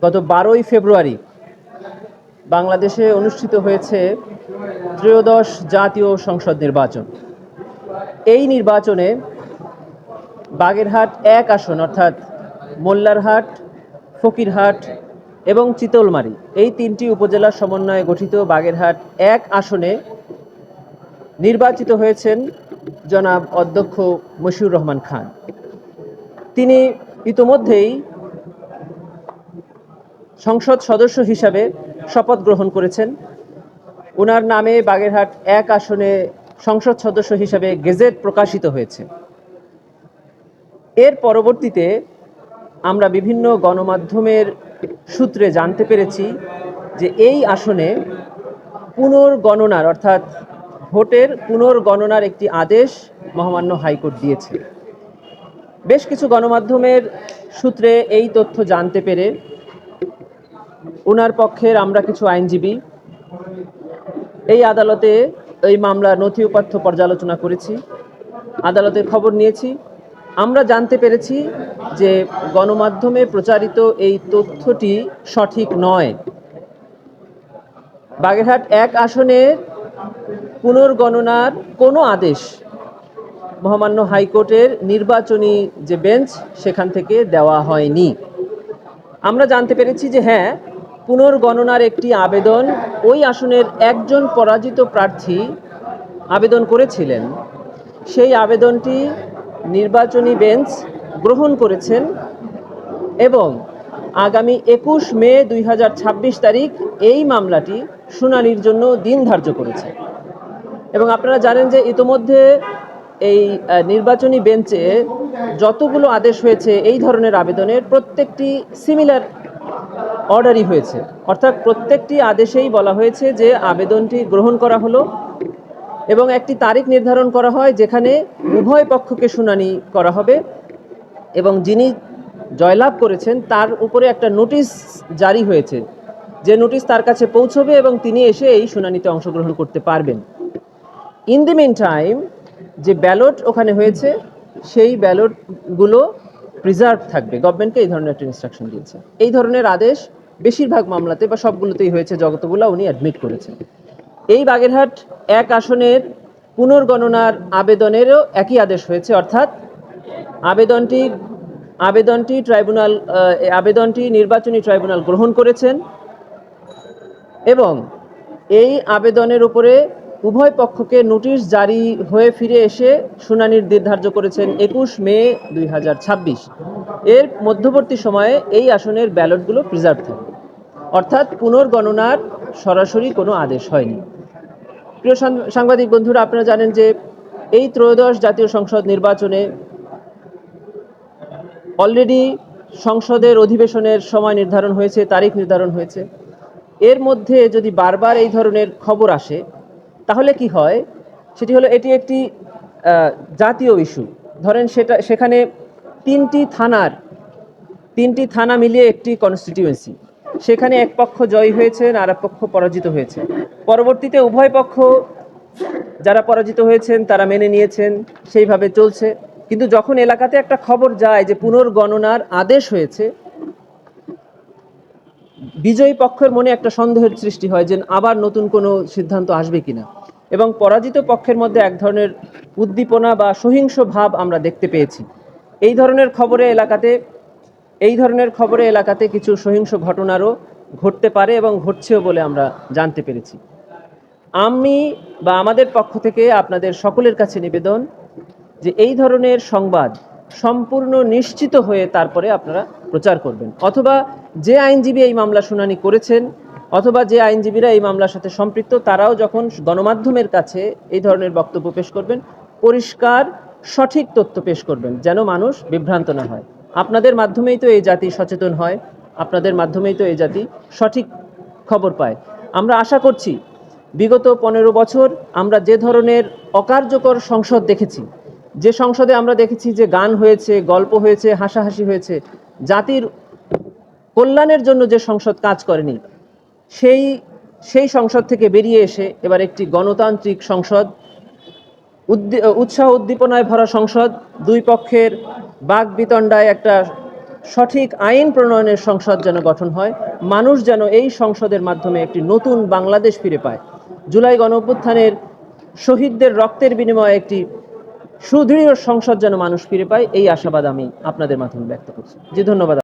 গত 12ই ফেব্রুয়ারি বাংলাদেশে অনুষ্ঠিত হয়েছে ত্রয়োদশ জাতীয় সংসদ নির্বাচন। এই নির্বাচনে বাগেরহাট 1 আসন অর্থাৎ মোল্লারহাট, ফকিরহাট এবং চিতলমারী এই 3টি উপজেলার সমন্বয়ে গঠিত বাগেরহাট 1 আসনে নির্বাচিত হয়েছেন জনাব অধ্যক্ষ মশিউর রহমান খান। তিনি ইতোমধ্যেই সংসদ সদস্য হিসাবে শপথ গ্রহণ করেছেন। ওনার নামে বাগেরহাট 1 আসনে সংসদ সদস্য হিসাবে গেজেট প্রকাশিত হয়েছে। এর পরবর্তীতে আমরা বিভিন্ন গণমাধ্যমের সূত্রে জানতে পেরেছি যে এই আসনে পুনর্গণনার অর্থাৎ ভোটের পুনর্গণনার একটি আদেশ মহামান্য হাইকোর্ট দিয়েছে। বেশ কিছু গণমাধ্যমের সূত্রে এই তথ্য জানতে পেরে ওনার পক্ষের আমরা কিছু আইনজীবী এই আদালতে এই মামলার নথি উপাত্ত পর্যালোচনা করেছি, আদালতের খবর নিয়েছি। আমরা জানতে পেরেছি যে গণমাধ্যমে প্রচারিত এই তথ্যটি সঠিক নয়। বাগেরহাট 1 আসনের পুনর্গণনার কোনো আদেশ মহামান্য হাইকোর্টের নির্বাচনী যে বেঞ্চ সেখান থেকে দেওয়া হয়নি। আমরা জানতে পেরেছি যে হ্যাঁ, পুনর্গণনার একটি আবেদন ওই আসনের একজন পরাজিত প্রার্থী আবেদন করেছিলেন। সেই আবেদনটি নির্বাচনী বেঞ্চ গ্রহণ করেছেন এবং আগামী 21 মে 2026 তারিখ এই মামলাটি শুনানির জন্য দিন ধার্য করেছে। এবং আপনারা জানেন যে ইতোমধ্যে এই নির্বাচনী বেঞ্চে যতগুলো আদেশ হয়েছে এই ধরনের আবেদনের প্রত্যেকটি সিমিলার অর্ডারই হয়েছে, অর্থাৎ প্রত্যেকটি আদেশেই বলা হয়েছে যে আবেদনটি গ্রহণ করা হলো এবং একটি তারিখ নির্ধারণ করা হয় যেখানে উভয় পক্ষকে শুনানি করা হবে এবং যিনি জয়লাভ করেছেন তার উপরে একটা নোটিশ জারি হয়েছে, যে নোটিশ তার কাছে পৌঁছবে এবং তিনি এসে এই শুনানিতে অংশগ্রহণ করতে পারবেন। ইন দি মিন টাইম যে ব্যালট ওখানে হয়েছে সেই ব্যালটগুলো প্রিজার্ভ থাকবে। গভর্নমেন্টকে এই ধরনের একটা ইনস্ট্রাকশন দিয়েছে। এই ধরনের আদেশ বেশিরভাগ মামলাতে বা সবগুলোতেই হয়েছে, যতগুলো উনি অ্যাডমিট করেছেন। এই বাগেরহাট 1 আসনের পুনর্গণনার আবেদনেরও একই আদেশ হয়েছে, অর্থাৎ আবেদনটি নির্বাচনী ট্রাইব্যুনাল গ্রহণ করেছেন এবং এই আবেদনের উপরে উভয় পক্ষকে নোটিশ জারি হয়ে ফিরে এসে শুনানির দিন ধার্য করেছেন 21 মে 2026। এর মধ্যবর্তী সময়ে এই আসনের ব্যালটগুলো প্রিজার্ভ থাকবে, অর্থাৎ পুনর্গণনার সরাসরি কোনো আদেশ হয়নি। প্রিয় সাংবাদিক বন্ধুরা, আপনারা জানেন যে এই ত্রয়োদশ জাতীয় সংসদ নির্বাচনে অলরেডি সংসদের অধিবেশনের সময় নির্ধারণ হয়েছে, তারিখ নির্ধারণ হয়েছে। এর মধ্যে যদি বারবার এই ধরনের খবর আসে তাহলে কি হয়, সেটি হলো এটি একটি জাতীয় ইস্যু। ধরেন সেখানে 3টি থানা মিলিয়ে একটি কনস্টিটিউয়েন্সি, সেখানে এক পক্ষ জয়ী হয়েছে আর এক পক্ষ পরাজিত হয়েছে। পরবর্তীতে উভয় পক্ষ যারা পরাজিত হয়েছেন তারা মেনে নিয়েছেন, সেইভাবে চলছে। কিন্তু যখন এলাকাতে একটা খবর যায় যে পুনর্গণনার আদেশ হয়েছে, বিজয়ী পক্ষের মনে একটা সন্দেহের সৃষ্টি হয় যে আবার নতুন কোনো সিদ্ধান্ত আসবে কিনা, এবং পরাজিত পক্ষের মধ্যে এক ধরনের উদ্দীপনা বা সহিংস ভাব আমরা দেখতে পেয়েছি। এই ধরনের খবরে এলাকাতে কিছু সহিংস ঘটনারও ঘটতে পারে এবং ঘটছেও বলে আমরা জানতে পেরেছি। আমি বা আমাদের পক্ষ থেকে আপনাদের সকলের কাছে নিবেদন যে এই ধরনের সংবাদ সম্পূর্ণ নিশ্চিত হয়ে তারপরে আপনারা প্রচার করবেন, অথবা যে আইনজীবী এই মামলা শুনানি করেছেন অথবা যে আইনজীবীরা এই মামলার সাথে সম্পৃক্ত তারাও যখন গণমাধ্যমের কাছে এই ধরনের বক্তব্য পেশ করবেন, পরিষ্কার সঠিক তথ্য পেশ করবেন যেন মানুষ বিভ্রান্ত না হয়। আপনাদের মাধ্যমেই তো এই জাতি সচেতন হয়, আপনাদের মাধ্যমেই তো এই জাতি সঠিক খবর পায়। আমরা আশা করছি বিগত 15 বছর আমরা যে ধরনের অকার্যকর সংসদ দেখেছি, যে সংসদে আমরা দেখেছি যে গান হয়েছে, গল্প হয়েছে, হাসাহাসি হয়েছে, জাতির কল্যাণের জন্য যে সংসদ কাজ করেনি, সেই সংসদ থেকে বেরিয়ে এসে এবার একটি গণতান্ত্রিক সংসদ, উৎসাহ উদ্দীপনায় ভরা সংসদ, দুই পক্ষের বাক বিতণ্ডায় একটা সঠিক আইন প্রণয়নের সংসদ যেন গঠন হয়, মানুষ যেন এই সংসদের মাধ্যমে একটি নতুন বাংলাদেশ ফিরে পায়। জুলাই গণঅভ্যুত্থানের শহীদদের রক্তের বিনিময়ে একটি সুদৃঢ় সংসদ যেন মানুষ ফিরে পায়, এই আশাবাদ আমি আপনাদের মাধ্যমে ব্যক্ত করছি। জি, ধন্যবাদ।